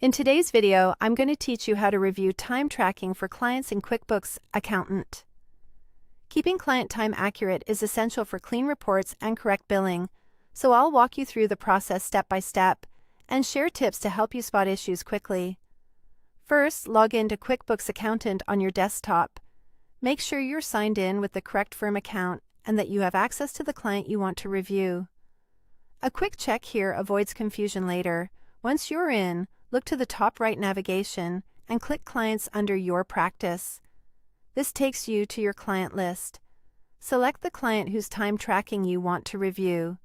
In today's video, I'm going to teach you how to review time tracking for clients in QuickBooks Accountant. Keeping client time accurate is essential for clean reports and correct billing, so I'll walk you through the process step by step and share tips to help you spot issues quickly. First, log in to QuickBooks Accountant on your desktop. Make sure you're signed in with the correct firm account and that you have access to the client you want to review. A quick check here avoids confusion later. Once you're in, look to the top right navigation and click Clients under Your Practice. This takes you to your client list. Select the client whose time tracking you want to review.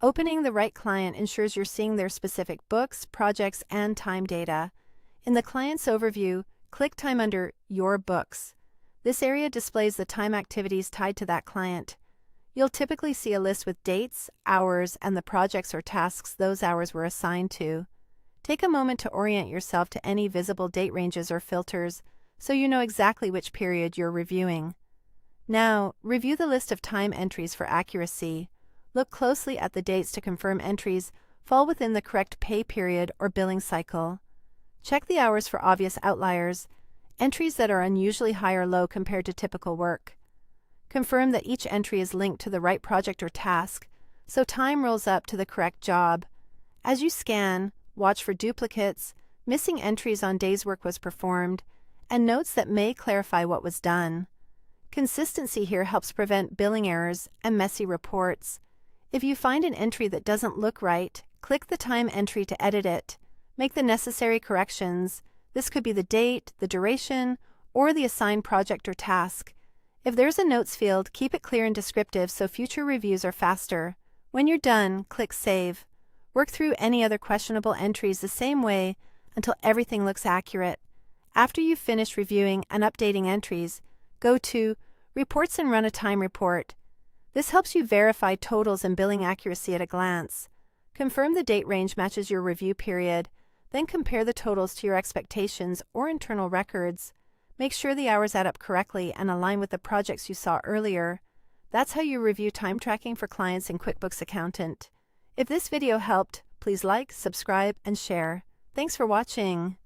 Opening the right client ensures you're seeing their specific books, projects, and time data. In the client's overview, click Time under Your Books. This area displays the time activities tied to that client. You'll typically see a list with dates, hours, and the projects or tasks those hours were assigned to. Take a moment to orient yourself to any visible date ranges or filters so you know exactly which period you're reviewing. Now, review the list of time entries for accuracy. Look closely at the dates to confirm entries fall within the correct pay period or billing cycle. Check the hours for obvious outliers, entries that are unusually high or low compared to typical work. Confirm that each entry is linked to the right project or task, so time rolls up to the correct job. As you scan, watch for duplicates, missing entries on days work was performed, and notes that may clarify what was done. Consistency here helps prevent billing errors and messy reports. If you find an entry that doesn't look right, click the time entry to edit it. Make the necessary corrections. This could be the date, the duration, or the assigned project or task. If there's a notes field, keep it clear and descriptive so future reviews are faster. When you're done, click Save. Work through any other questionable entries the same way until everything looks accurate. After you've finished reviewing and updating entries, go to Reports and run a time report. This helps you verify totals and billing accuracy at a glance. Confirm the date range matches your review period, then compare the totals to your expectations or internal records. Make sure the hours add up correctly and align with the projects you saw earlier. That's how you review time tracking for clients in QuickBooks Accountant. If this video helped, please like, subscribe, and share. Thanks for watching.